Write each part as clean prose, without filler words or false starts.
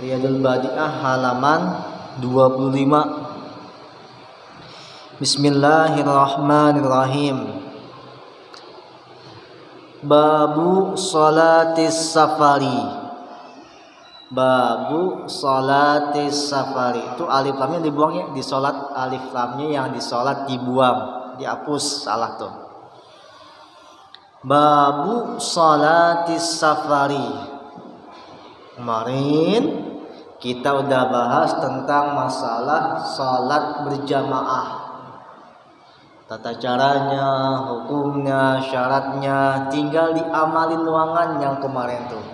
Riyadul Badi'ah halaman 25. Bismillahirrahmanirrahim. Babu salatis safari. Babu salatis safari. Itu alif lamnya dibuang ya, di salat alif lamnya yang di salat dibuang, dihapus, salah tuh. Babu salatis safari. Kemarin kita udah bahas tentang masalah salat berjamaah, tata caranya, hukumnya, syaratnya, tinggal diamalin ruangan yang kemarin tuh.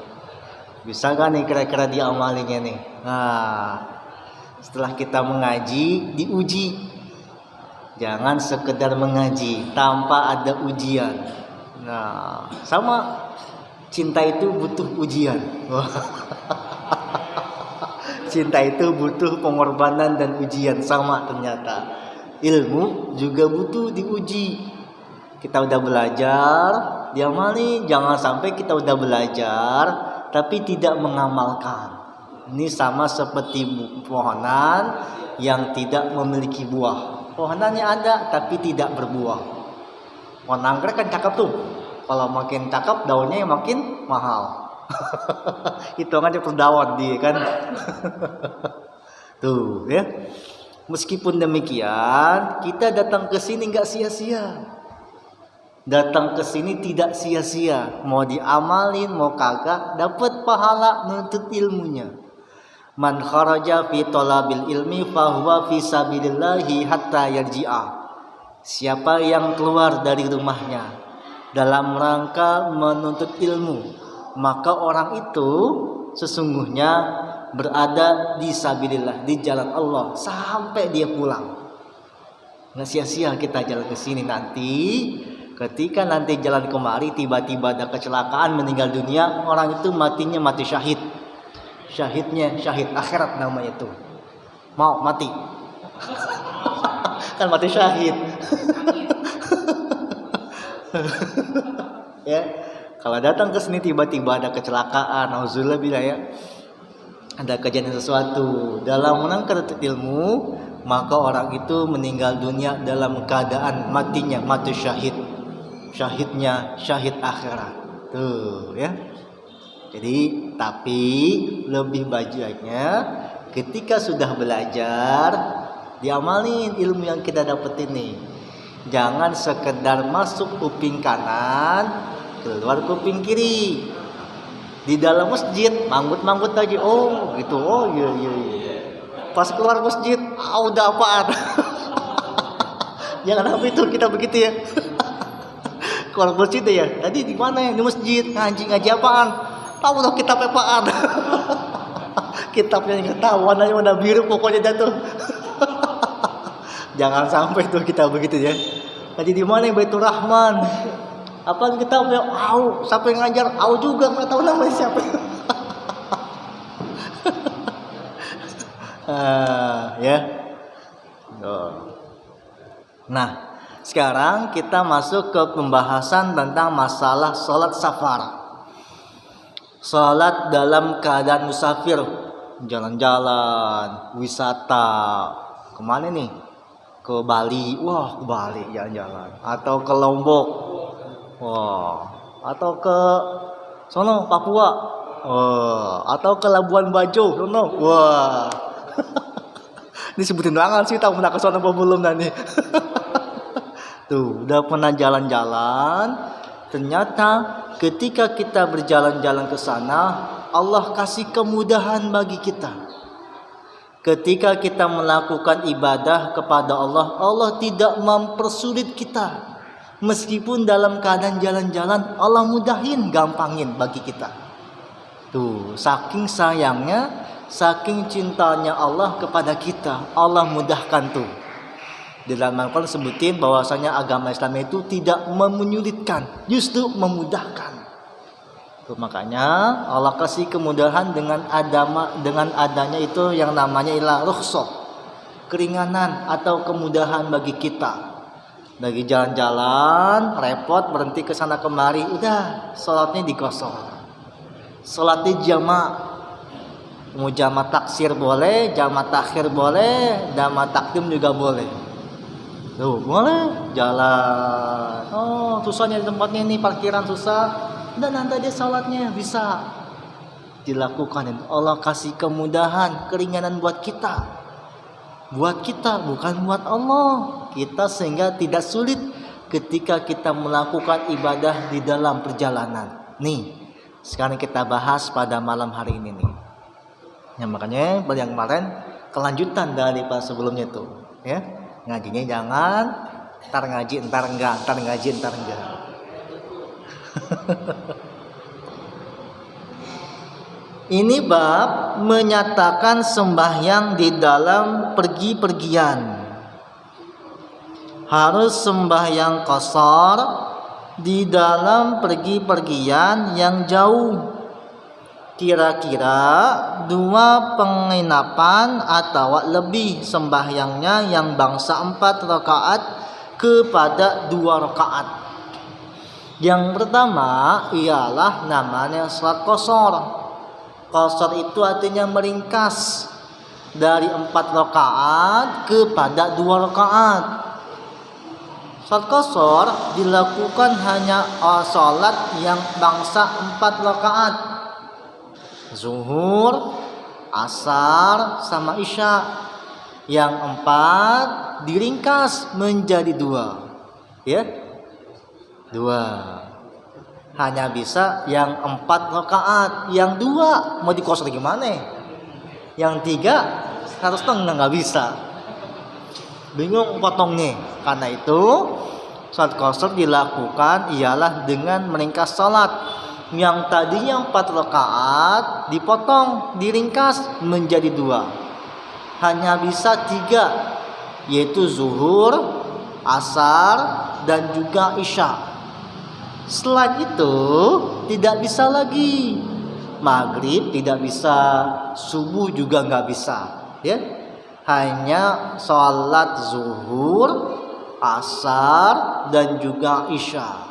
Bisa gak nih kira-kira diamalinnya nih? Nah, setelah kita mengaji, diuji. Jangan sekedar mengaji tanpa ada ujian. Nah, sama cinta itu butuh ujian. Cinta itu butuh pengorbanan dan ujian, sama ternyata. Ilmu juga butuh diuji. Kita udah belajar, diamali. Jangan sampai kita udah belajar tapi tidak mengamalkan. Ini sama seperti pohonan yang tidak memiliki buah. Pohonannya ada tapi tidak berbuah. Pohon anggrek kan cakep tuh. Kalau makin cakep daunnya makin mahal. Hitungannya per daun dia kan. Tuh ya. Meskipun demikian, kita datang ke sini nggak sia-sia. Datang ke sini tidak sia-sia. Mau diamalin, mau kagak, dapat pahala nuntut ilmunya. Man kharaja fi talabil ilmi fahuwa fi sabilillahi hatta yarji'a. Siapa yang keluar dari rumahnya dalam rangka menuntut ilmu, maka orang itu sesungguhnya berada di sabilillah, di jalan Allah sampai dia pulang. Nggak sia-sia kita jalan ke sini. Nanti ketika nanti jalan kemari tiba-tiba ada kecelakaan, meninggal dunia, orang itu matinya mati syahid. Syahidnya syahid akhirat namanya itu. Mau mati. Kan mati syahid. Ya. Kalau datang ke sini tiba-tiba ada kecelakaan, auzubillah bila ya, ada kejadian sesuatu dalam menuntut ilmu, maka orang itu meninggal dunia dalam keadaan matinya mati syahid. Syahidnya syahid akhirat. Tuh ya. Jadi tapi lebih baiknya ketika sudah belajar diamalin ilmu yang kita dapat ini. Jangan sekedar masuk kuping kanan, keluar kuping kiri. Di dalam masjid manggut-manggut aja. Oh gitu. Oh iya. Pas keluar masjid, udah apaan? Jangan apa itu kita begitu ya. Keluar masjid ya. Tadi di mana ya? Di masjid. Ngaji apaan? Tahu dong kitab apaan? Kitabnya nggak tahu, warnanya warna biru pokoknya jatuh. Jangan sampai tuh kita begitu ya. Tadi di mana Baitur Rahman? Apa kita punya siapa yang ngajar? Juga nggak tahu namanya siapa. Ya. Nah, sekarang kita masuk ke pembahasan tentang masalah sholat safar. Sholat dalam keadaan musafir, jalan-jalan, wisata. Kemana nih? Ke Bali. Wah, ke Bali jalan-jalan. Atau ke Lombok. Wah, atau ke sono Papua. Wah, atau ke Labuan Bajo, sono. Wah. Ini sebutin doangan sih, tahu pernah ke sono apa belum nih. Tuh, udah pernah jalan-jalan. Ternyata ketika kita berjalan-jalan ke sana, Allah kasih kemudahan bagi kita. Ketika kita melakukan ibadah kepada Allah, Allah tidak mempersulit kita. Meskipun dalam keadaan jalan-jalan, Allah mudahin, gampangin bagi kita. Tuh, saking sayangnya, saking cintanya Allah kepada kita, Allah mudahkan tuh. Di dalam Al-Quran sebutin bahwasanya agama Islam itu tidak menyulitkan, justru memudahkan. Tuh, makanya Allah kasih kemudahan dengan adanya itu yang namanya ilah rukhsah, keringanan atau kemudahan bagi kita. Lagi jalan-jalan repot, berhenti ke sana kemari, udah sholatnya dikosor, sholatnya jamak, mau jamak taksir boleh, jamak takhir boleh, jamak takdim juga boleh. Tuh, boleh jalan, oh susahnya di tempatnya ini, parkiran susah, dan nanti dia salatnya bisa dilakukan. Allah kasih kemudahan, keringanan buat kita, bukan buat Allah. Kita sehingga tidak sulit ketika kita melakukan ibadah di dalam perjalanan. Nih, sekarang kita bahas pada malam hari ini nih. Ya, makanya yang kemarin kelanjutan dari pas sebelumnya tuh, ya. Ngajinya jangan ntar ngaji ntar enggak, ntar ngaji ntar enggak. Ini bab menyatakan sembahyang di dalam pergi-pergian. Harus sembahyang qashar di dalam pergi-pergian yang jauh. Kira-kira 2 penginapan atau lebih sembahyangnya yang bangsa 4 rakaat kepada 2 rakaat. Yang pertama ialah namanya salat qashar. Qashar itu artinya meringkas dari 4 rakaat kepada 2 rakaat. Salat qashar dilakukan hanya salat yang bangsa 4 rakaat. Zuhur, asar, sama isya. Yang 4 diringkas menjadi 2. Ya. 2. Hanya bisa yang 4 rakaat. Yang 2 mau dikosor gimana? Yang 3 harus nggak bisa. Bingung potongnya. Karena itu salat qashar dilakukan ialah dengan meringkas salat. Yang tadinya 4 rakaat dipotong, diringkas menjadi 2. Hanya bisa 3, yaitu zuhur, asar, dan juga isya. Selain itu tidak bisa lagi. Maghrib tidak bisa, subuh juga nggak bisa, ya. Hanya sholat zuhur, asar, dan juga isya.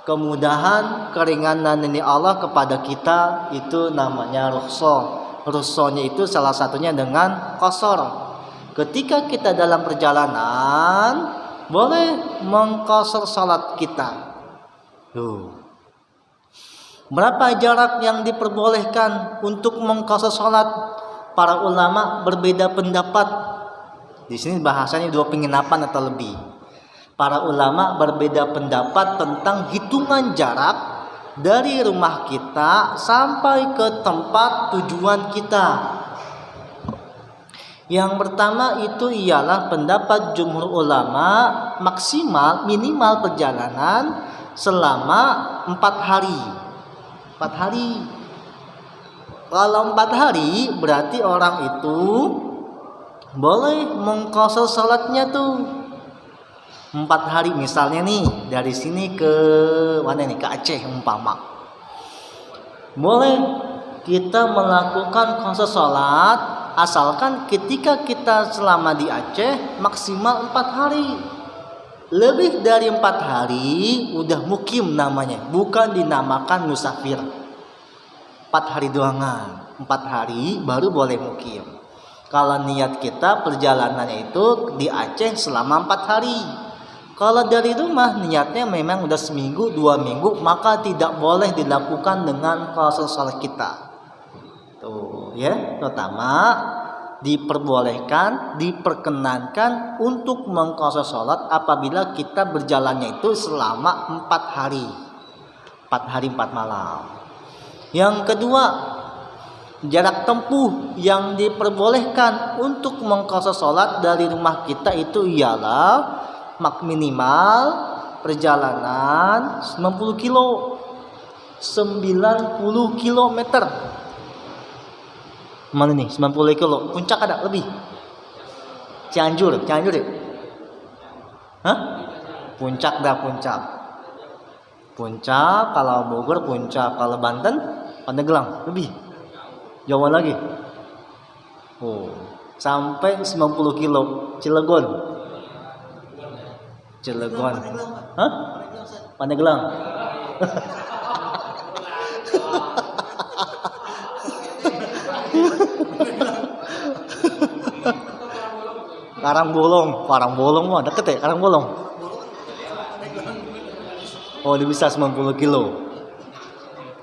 Kemudahan, keringanan ini Allah kepada kita itu namanya rukhsah. Rukhsahnya itu salah satunya dengan qashar. Ketika kita dalam perjalanan boleh mengqashar salat kita. Berapa jarak yang diperbolehkan untuk mengqashar salat? Para ulama berbeda pendapat. Di sini bahasanya 2 penginapan atau lebih. Para ulama berbeda pendapat tentang hitungan jarak dari rumah kita sampai ke tempat tujuan kita. Yang pertama itu ialah pendapat jumhur ulama, maksimal minimal perjalanan selama 4 hari. 4 hari. Kalau 4 hari berarti orang itu boleh mengqashar salatnya tuh 4 hari. Misalnya nih dari sini ke mana nih, ke Aceh umpama, boleh kita melakukan qashar salat asalkan ketika kita selama di Aceh maksimal 4 hari. Lebih dari 4 hari udah mukim namanya, bukan dinamakan musafir. 4 hari doangan, 4 hari baru boleh mukim. Kalau niat kita perjalanannya itu di Aceh selama 4 hari. Kalau dari rumah niatnya memang udah seminggu 2 minggu, maka tidak boleh dilakukan dengan qashar salat kita. Tuh ya, pertama diperbolehkan, diperkenankan untuk mengqashar salat apabila kita berjalannya itu selama 4 hari. 4 hari 4 malam. Yang kedua, Jarak tempuh yang diperbolehkan untuk mengqasar salat dari rumah kita itu ialah minimal perjalanan 90 kilo. 90 kilometer. Mana nih 90 kilo? Puncak ada lebih? Cianjur ya? Hah? Puncak dah puncak. Puncak, kalau Bogor puncak, kalau Banten Pandeglang lebih. Jawa lagi. Oh, sampai 90 kilo. Cilegon. Hah? Pandeglang. Karangbolong mah deket ya, Karangbolong. Oh, dia bisa 90 kilo.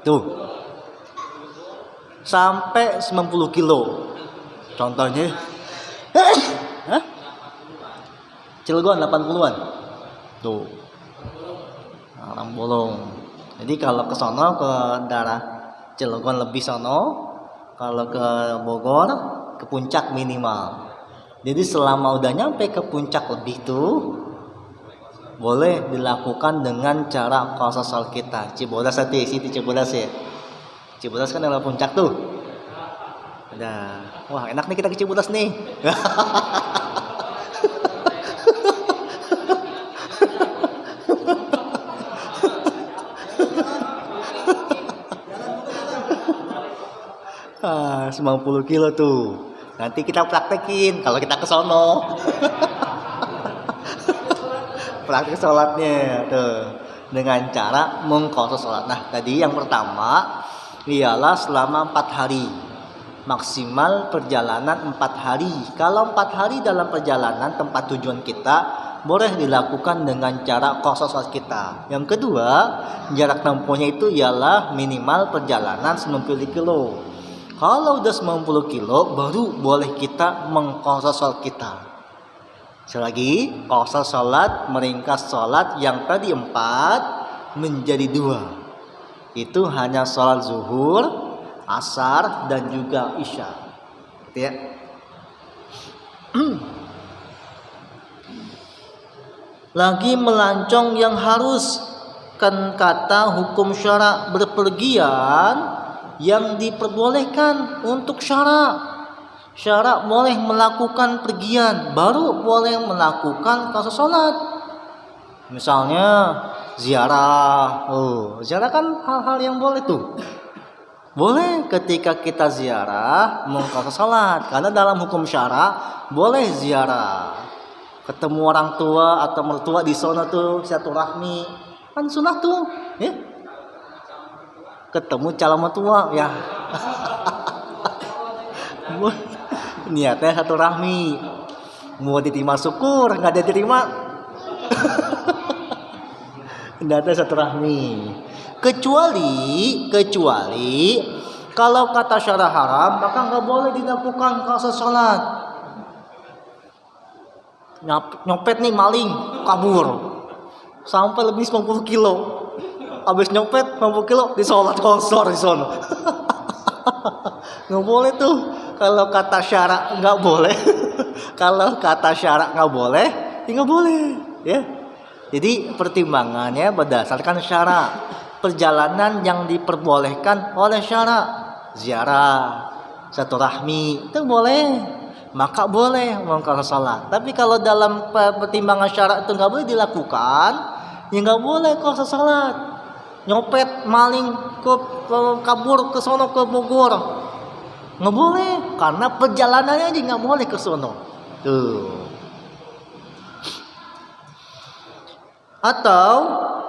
Tuh. Sampai 90 kilo. Contohnya hah? Cilegon 80-an. Tuh. Karangbolong. Jadi kalau ke sono, ke daerah Cilegon lebih sono, kalau ke Bogor ke puncak minimal. Jadi selama udah nyampe ke puncak lebih tuh boleh dilakukan dengan cara qasar salat kita. Cibodas hati, Siti Cibodas ya. Cibodas kan adalah puncak tuh. Udah. Wah, enak nih kita ke Cibodas nih. Ah, 90 kilo tuh. Nanti kita praktekin kalau kita ke sono. Praktek sholatnya tuh dengan cara mengqasar sholat. Nah, tadi yang pertama ialah selama 4 hari. Maksimal perjalanan 4 hari. Kalau 4 hari dalam perjalanan tempat tujuan kita boleh dilakukan dengan cara qasar sholat kita. Yang kedua, jarak tempuhnya itu ialah minimal perjalanan 90 kilo. Kalau udah 90 kilo baru boleh kita mengqasar sholat kita. Sekali lagi, qasar sholat meringkas sholat yang tadi 4 menjadi 2. Itu hanya sholat zuhur, asar, dan juga isya. Ya. Lagi melancong yang harus, kan kata hukum syara berpergian yang diperbolehkan untuk syara. Syara boleh melakukan pergian, baru boleh melakukan qasar salat. Misalnya ziarah. Oh, ziarah kan hal-hal yang boleh tuh. Boleh ketika kita ziarah mengqasar salat, karena dalam hukum syara boleh ziarah. Ketemu orang tua atau mertua di sana tuh silaturahmi. Kan sunah tuh, ya. Ketemu calon mertua ya. Niatnya satu rahmi, mau diterima syukur, nggak diterima niatnya satu rahmi. Kecuali kalau kata syara haram, maka nggak boleh dilakukan qasar salat. Nyopet nih, maling, kabur sampai lebih 90 kilo, habis nyopet 90 kilo di sholat qasar di sana. Nggak boleh tuh. Kalau kata syara nggak boleh. Kalau kata syara nggak boleh, ya nggak boleh, ya. Jadi pertimbangannya berdasarkan syara. Perjalanan yang diperbolehkan oleh syara, ziarah, silaturahmi itu boleh, maka boleh mengqasar salat. Tapi kalau dalam pertimbangan syara itu nggak boleh dilakukan, ya nggak boleh qasar salat. Nyopet, maling, kabur ke sono ke Bogor, nggak boleh, karena perjalanannya aja nggak boleh ke sono. Tuh. Atau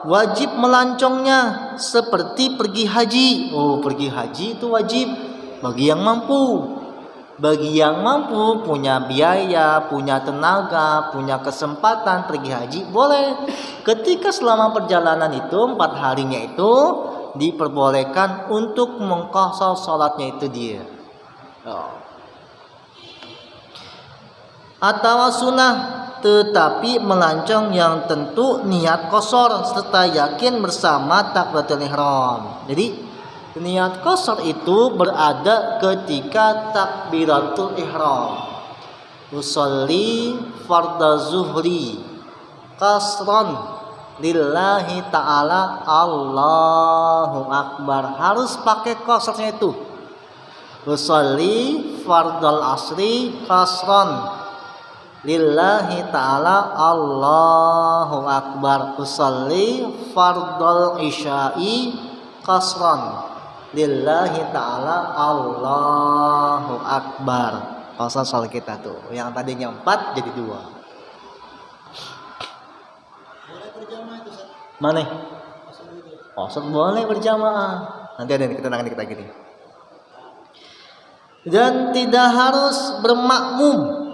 wajib melancongnya seperti pergi haji. Oh, pergi haji itu wajib bagi yang mampu. Bagi yang mampu, punya biaya, punya tenaga, punya kesempatan pergi haji, boleh. Ketika selama perjalanan itu 4 harinya itu diperbolehkan untuk mengqasar salatnya itu dia. Atau sunnah, tetapi melancong yang tentu niat qasar serta yakin bersama takbiratul ihram. Jadi Niat qasar itu berada ketika takbiratul ihram. Usolli fardhu zuhri qasran lillahi ta'ala Allahu akbar. Harus pakai qasarnya itu. Usolli fardhu asri qasran lillahi ta'ala Allahu akbar. Usolli fardhu isya'i qasran lillahi ta'ala Allahu akbar. Qasar soal kita tuh, yang tadinya 4 jadi 2. Mana? Qasar boleh berjamaah. Nanti ada kita tangan kita gini. Dan tidak harus bermakmum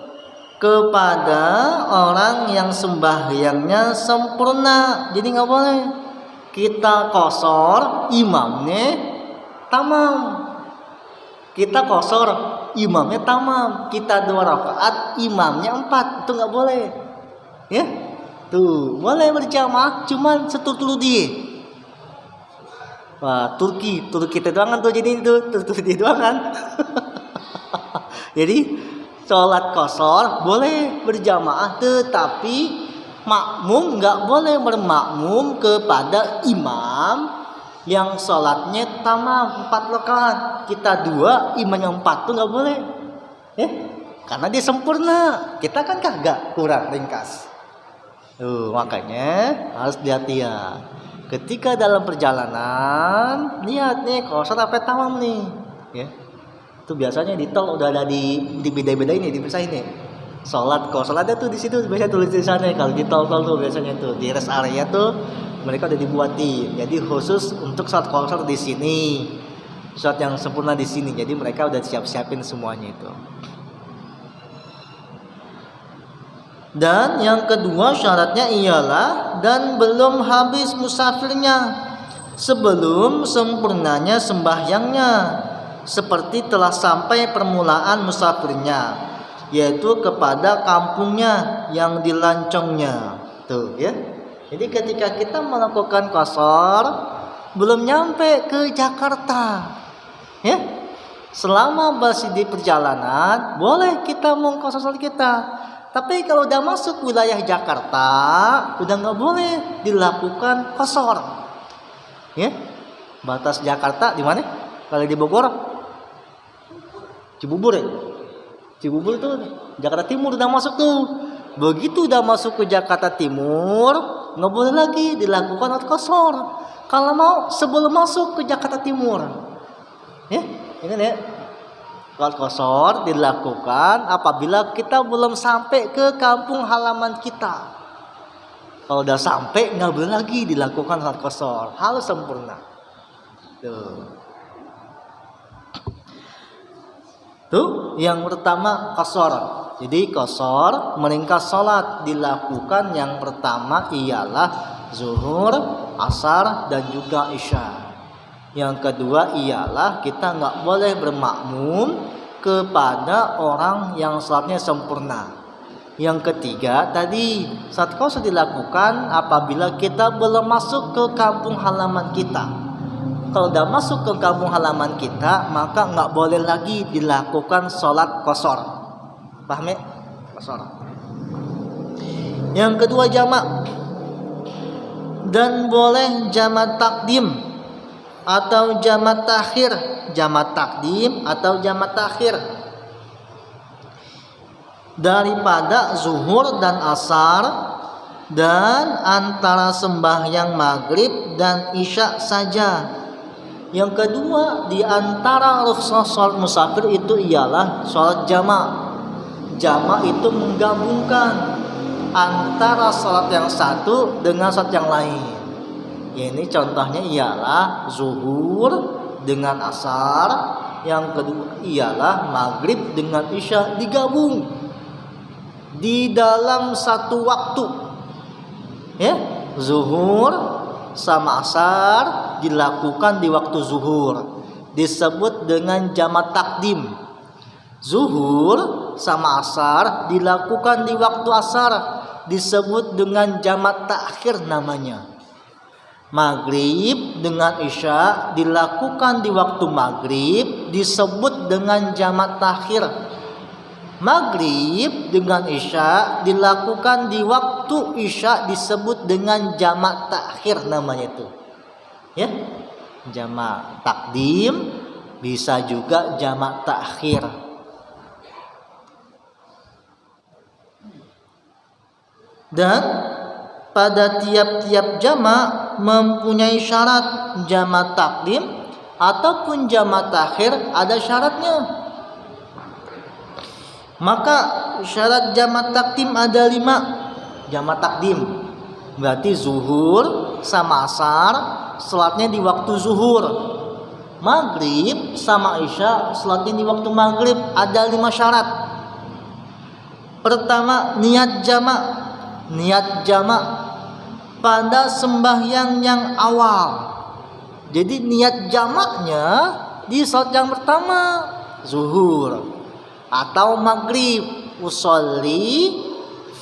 kepada orang yang sembahyangnya sempurna. Jadi nggak boleh kita qasar imamnya tamam. Kita qasar imamnya tamam. Kita 2 rakaat imamnya 4. Itu nggak boleh. Ya? Tuh, boleh berjamaah cuman seturut dia. Wah, Turki itu doang tuh jadi itu Turki doang kan. Jadi sholat qasar boleh berjamaah, tetapi makmum nggak boleh bermakmum kepada imam yang sholatnya tamam 4 rakaat. Kita 2, imamnya 4 tuh nggak boleh, ya? Karena dia sempurna. Kita kan kagak, kurang ringkas. Makanya harus hati-hati. Ketika dalam perjalanan lihat nih qasar apa tamam nih, ya. Itu biasanya di tol udah ada di beda-bedain nih, dipisahin nih. Sholat qasar ada tuh di situ biasa tulis di sana. Kalau di tol-tol tuh biasanya tuh di rest area tuh mereka udah dibuatin. Jadi khusus untuk sholat qasar di sini, sholat yang sempurna di sini. Jadi mereka udah siap-siapin semuanya itu. Dan yang kedua syaratnya ialah dan belum habis musafirnya sebelum sempurnanya sembahyangnya, seperti telah sampai permulaan musafirnya, yaitu kepada kampungnya yang dilancongnya. Tuh ya. Jadi ketika kita melakukan qasar belum nyampe ke Jakarta, ya, selama masih di perjalanan boleh kita mengqasar salat kita. Tapi kalau udah masuk wilayah Jakarta udah nggak boleh dilakukan qasar. Ya, batas Jakarta di mana? Kalau di Bogor, Cibubur ya. Cibubur itu Jakarta Timur udah masuk tuh. Begitu udah masuk ke Jakarta Timur nggak boleh lagi dilakukan qasar. Kalau mau sebelum masuk ke Jakarta Timur, ya, ini ya. Sholat qasar dilakukan apabila kita belum sampai ke kampung halaman kita. Kalau udah sampai nggak boleh lagi dilakukan sholat qasar, harus sempurna. Tuh, yang pertama qasar. Jadi qasar meringkas sholat dilakukan yang pertama ialah zuhur, asar dan juga isya. Yang kedua ialah kita nggak boleh bermakmum kepada orang yang sholatnya sempurna. Yang ketiga tadi sholat qasar dilakukan apabila kita belum masuk ke kampung halaman kita. Kalau udah masuk ke kampung halaman kita maka nggak boleh lagi dilakukan sholat qasar. Paham ya? Qasar. Yang kedua jamak, dan boleh jamak takdim atau jamak takhir, jamak takdim atau jamak takhir daripada zuhur dan asar dan antara sembahyang maghrib dan isya saja. Yang kedua di antara rukhsah sholat musafir itu ialah sholat jamak. Jamak itu menggabungkan antara sholat yang satu dengan sholat yang lain. Ini contohnya ialah zuhur dengan asar, yang kedua ialah maghrib dengan isya digabung di dalam satu waktu. Ya, zuhur sama asar dilakukan di waktu zuhur, disebut dengan jamak takdim. Zuhur sama asar dilakukan di waktu asar, disebut dengan jamak takhir namanya. Maghrib dengan isya dilakukan di waktu maghrib disebut dengan jamak takhir. Maghrib dengan isya dilakukan di waktu isya disebut dengan jamak takhir namanya itu. Ya. Jamak takdim bisa juga jamak takhir. Dan pada tiap-tiap jamak mempunyai syarat. Jamak takdim ataupun jamak takhir ada syaratnya. Maka syarat jamak takdim ada 5. Jamak takdim berarti zuhur sama asar salatnya di waktu zuhur. Maghrib sama isya salatnya di waktu maghrib. Ada 5 syarat. Pertama, niat jamak. Niat jamak pada sembahyang yang awal. Jadi niat jamaknya di salat yang pertama zuhur atau maghrib. Usolli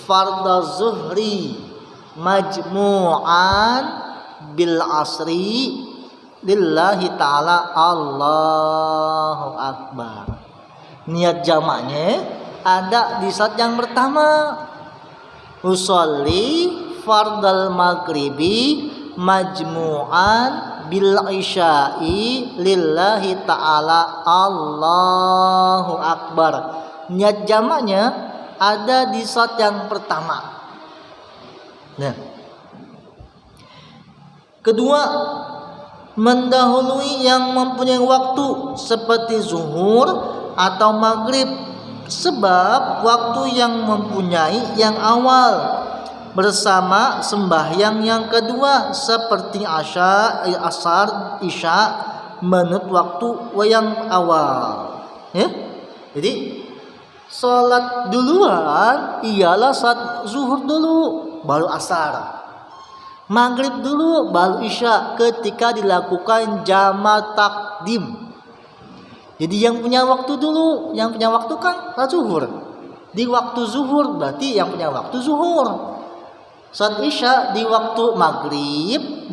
fardhu zuhri majmu'an bil asri lillahi ta'ala Allahu akbar. Niat jamaknya ada di saat yang pertama. Usolli fardal maghribi majmu'an bil isya'i lillahi ta'ala Allahu akbar. Niat jamaknya ada di saat yang pertama. Nah, kedua, mendahului yang mempunyai waktu seperti zuhur atau maghrib, sebab waktu yang mempunyai yang awal bersama sembahyang yang kedua seperti asar, isya menurut waktu yang awal. Ya? Jadi salat duluan ialah saat zuhur dulu baru asar. Maghrib dulu baru isya ketika dilakukan jamak takdim. Jadi yang punya waktu dulu, yang punya waktu kan saat zuhur. Di waktu zuhur berarti yang punya waktu zuhur. Saat isya di waktu maghrib,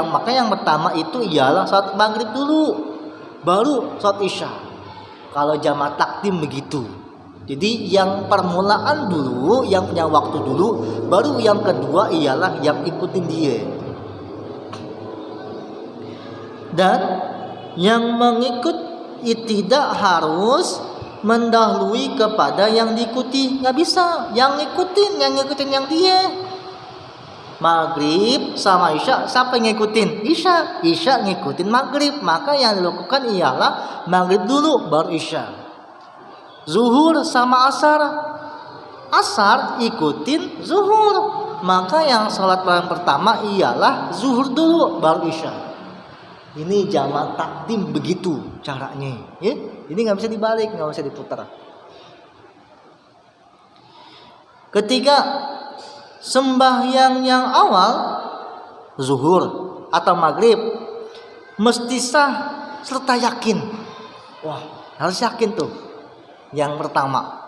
maka yang pertama itu ialah saat maghrib dulu, baru saat isya. Kalau jamak takdim begitu. Jadi yang permulaan dulu, yang punya waktu dulu, baru yang kedua ialah yang ikutin dia. Dan yang mengikut tidak harus mendahului kepada yang diikuti. Nggak bisa. Yang ngikutin yang dia. Maghrib sama isya, siapa yang ngikutin? Isya. Isya ngikutin maghrib. Maka yang dilakukan ialah maghrib dulu baru isya. Zuhur sama asar, asar ikutin zuhur. Maka yang sholat yang pertama ialah zuhur dulu baru isya. Ini jamak takdim begitu caranya, ya. Ini nggak bisa dibalik, nggak bisa diputar. Ketiga, sembahyang yang awal zuhur atau maghrib mesti sah serta yakin. Wah, harus yakin tuh. Yang pertama.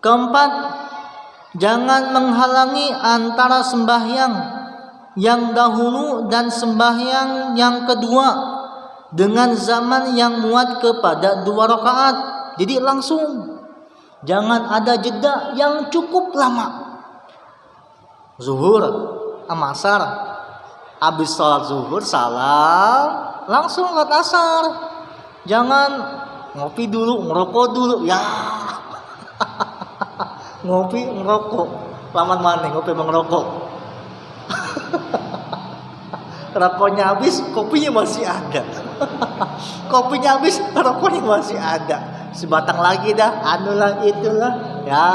Keempat, jangan menghalangi antara sembahyang yang dahulu dan sembahyang yang kedua dengan zaman yang muat kepada 2 rakaat. Jadi langsung, jangan ada jeda yang cukup lama. Zuhur sama asar, habis sholat zuhur salam langsung sholat asar. Jangan ngopi dulu, ngerokok dulu, ya. Ngopi ngerokok, lama mana ngopi ngerokok. Rokoknya habis, kopinya masih ada. Kopinya habis, rokoknya masih ada. Sebatang lagi dah, anulah itulah, ya.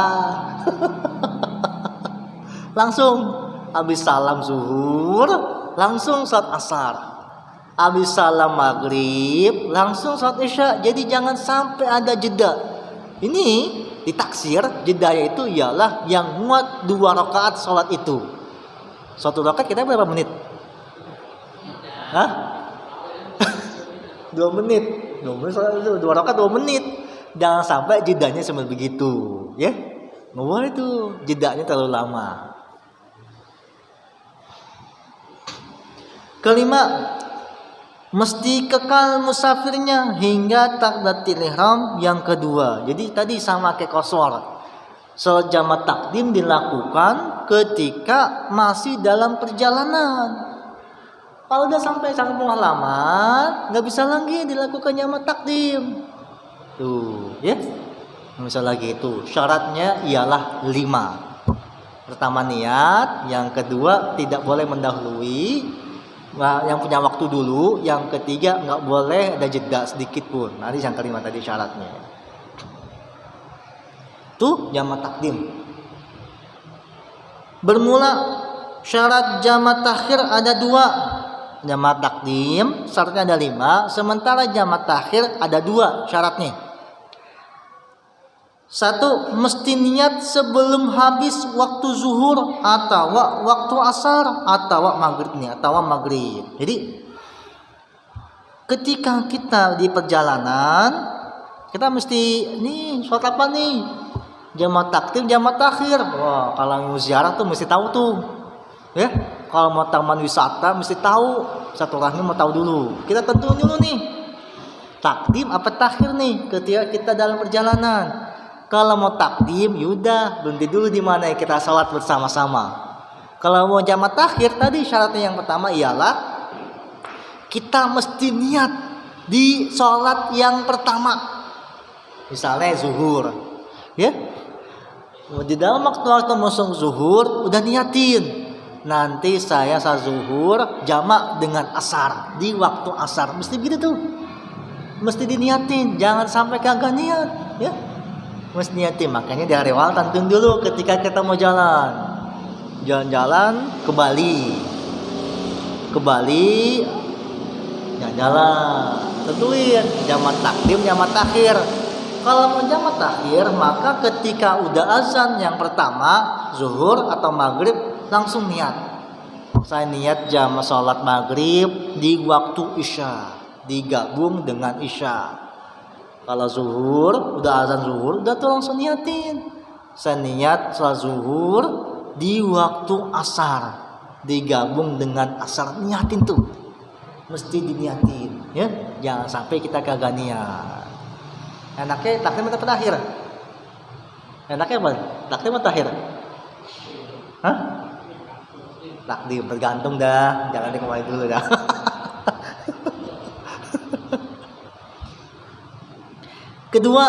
Langsung habis salam zuhur, langsung salat asar. Habis salam maghrib, langsung salat isya. Jadi jangan sampai ada jeda. Ini ditaksir jedanya itu ialah yang muat 2 rakaat salat itu. 1 rakaat kita berapa menit? Hah? 2 menit. 2 menit salat itu 2 rakaat 2 menit. Jangan sampai jedanya sampai begitu, ya. Nggak boleh itu jedanya terlalu lama. Kelima, mesti kekal musafirnya hingga takbiratul ihram yang kedua. Jadi tadi sama kayak qashar. Salat jamak takdim dilakukan ketika masih dalam perjalanan. Kalau udah sampai kampung halaman, nggak bisa lagi dilakukan jamak takdim. Tuh, ya. Nggak bisa lagi itu. Syaratnya ialah 5. Pertama niat, yang kedua tidak boleh mendahului. Yang punya waktu dulu, yang ketiga nggak boleh ada jeda sedikit pun. Nanti yang kelima tadi syaratnya. Tuh jamak takdim. Bermula syarat jamak takhir ada 2. Jamak takdim syaratnya ada 5, sementara jamak takhir ada 2 syaratnya. 1, mesti niat sebelum habis waktu zuhur atau waktu asar atau maghrib. Jadi ketika kita di perjalanan, kita mesti nih sholat apa nih? Jamak takdim, jamak takhir. Wah, kalau mau ziarah tuh mesti tahu tuh. Ya, kalau mau taman wisata mesti tahu. Satu rahmi mau tahu dulu. Kita tentuin dulu nih. Takdim apa takhir nih ketika kita dalam perjalanan. Kalau mau takdim, yaudah berhenti dulu di mana kita salat bersama-sama. Kalau mau jamak takhir, tadi syaratnya yang pertama ialah kita mesti niat di salat yang pertama. Misalnya zuhur, ya. Di dalam waktu masuk zuhur, udah niatin. Nanti saya salat zuhur jamak dengan asar di waktu asar. Mesti gitu tuh. Mesti diniatin, jangan sampai kagak niat, ya. Mesti niatin, makanya dari awal tentuin dulu ketika kita mau jalan-jalan ke Bali, jalan-jalan, tentuin jamak takdim, jamak takhir. Kalau mau jamak takhir, maka ketika udah azan yang pertama zuhur atau maghrib langsung niat. Saya niat jam sholat maghrib di waktu isya, digabung dengan isya. Kalau zuhur, udah azan zuhur, udah tuh langsung niatin. Saya niat sholat zuhur di waktu asar, digabung dengan asar, niatin tuh. Mesti diniatin, ya. Jangan sampai kita kagak niat. Enaknya takdim atau takhir? Enaknya apa? Takdim atau takhir? Hah? Takdim, bergantung dah. Jangan dikembali dulu dah. Kedua,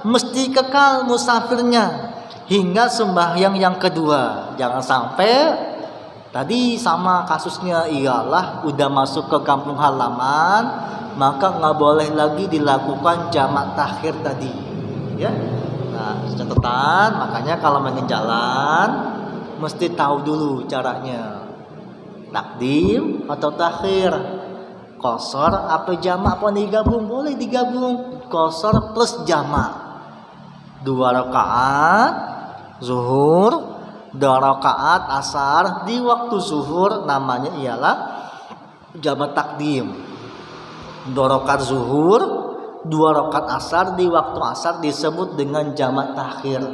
mesti kekal musafirnya hingga sembahyang yang kedua. Jangan sampai tadi sama kasusnya ialah udah masuk ke kampung halaman, maka nggak boleh lagi dilakukan jamak takhir tadi. Ya, nah catatan. Makanya kalau main jalan mesti tahu dulu caranya. Takdim atau takhir, qashar apa jamak apa digabung? Boleh digabung. Qashar plus jamak. 2 rakaat zuhur, 2 rakaat asar di waktu zuhur namanya ialah jamak takdim. 2 rakaat zuhur, 2 rakaat asar di waktu asar disebut dengan jamak takhir.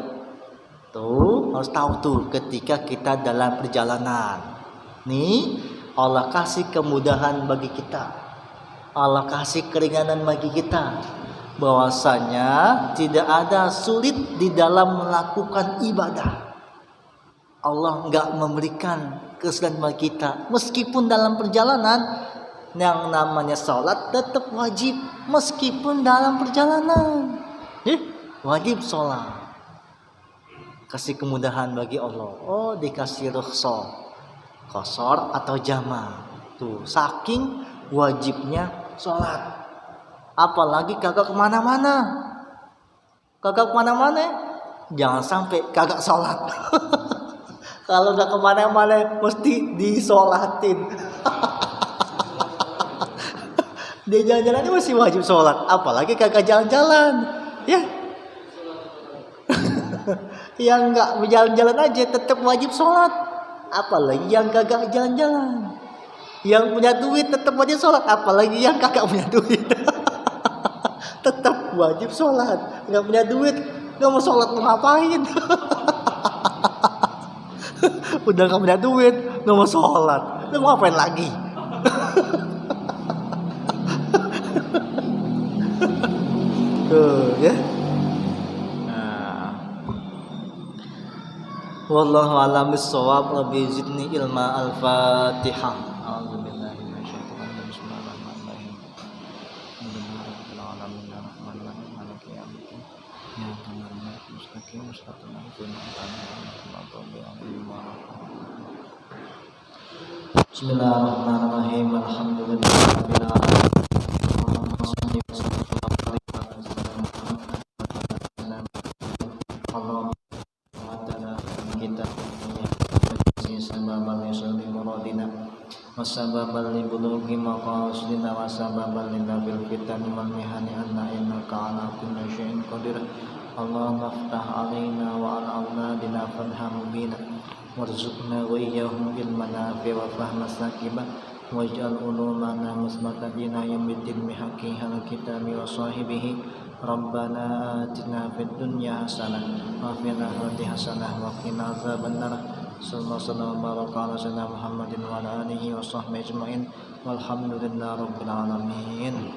Tuh harus tahu tuh ketika kita dalam perjalanan. Nih Allah kasih kemudahan bagi kita. Allah kasih keringanan bagi kita. Bahwasanya tidak ada sulit di dalam melakukan ibadah. Allah enggak memberikan kesulitan bagi kita. Meskipun dalam perjalanan yang namanya sholat tetap wajib. Meskipun dalam perjalanan wajib sholat. Kasih kemudahan bagi Allah. Oh dikasih rukhsah, qashar atau jamak. Tuh saking wajibnya sholat. Apalagi kagak kemana-mana. Jangan sampai kagak sholat. Kalau gak kemana-mana mesti disolatin. Dia jalan-jalan masih wajib sholat. Apalagi kagak jalan-jalan. Ya. Yang gak berjalan-jalan aja tetap wajib sholat. Apalagi yang kagak jalan-jalan. Yang punya duit tetap wajib sholat. Apalagi yang kagak punya duit. Tetap wajib sholat. Nggak punya duit, nggak mau sholat mau ngapain? Udah nggak punya duit, nggak mau sholat, lu mau ngapain lagi? Tuh ya. Wallahu a'lam bissawab. Rabbi zidni ilma. Al-Fatihah. A'udzubillahi minasyaitonir rajim. Bismillahirrahmanirrahim. Alhamdulillahirabbil alamin arrahmanirrahim maliki yaumiddin. Ya Tuhan, mustaqim mustaqim Bismillahirrahmanirrahim. Alhamdulillahirabbil alamin. Allahumma shalli wa sallim ala wasababan li bulughi maqasidina wasababan lil fitani wal mihani anna innaka ala kulli syai'in qadir. Allahumma aftah alaina wa ala auladina fadham bina warzuqna wa iyyahum ilman nafi' wa fahma sakiba waj'al ulumana musmatan yamiddin bihaqi hal kitabi wa sahibihi. Rabbana atina fid dunya hasanah wa fil akhirati hasanah wa qina adzabannar. Sallallahu baraka ala sayyidina Muhammadin wa ala alihi wa sahbihi ajma'in walhamdulillahi rabbil alamin.